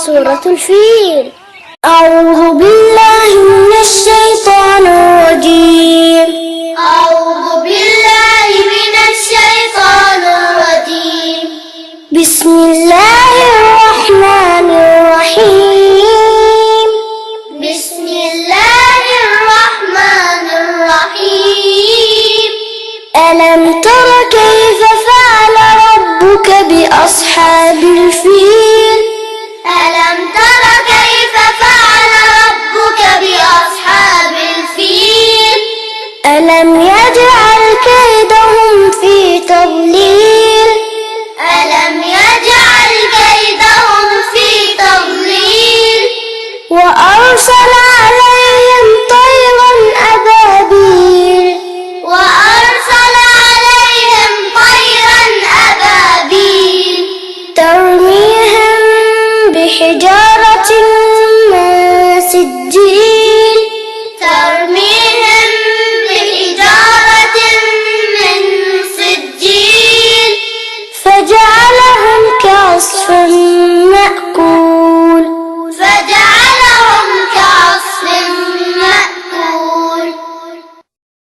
سورة الفيل. أعوذ بالله من الشيطان الرجيم. أعوذ بالله من الشيطان الرجيم. بسم الله الرحمن الرحيم. بسم الله الرحمن الرحيم. ألم تر كيف فعل ربك بأصحاب الفيل؟ ألم تر كيف فعل ربك بأصحاب الفيل؟ ألم يجعل كيدهم في تضليل؟ ألم يجعل كيدهم في تضليل؟ وأرسل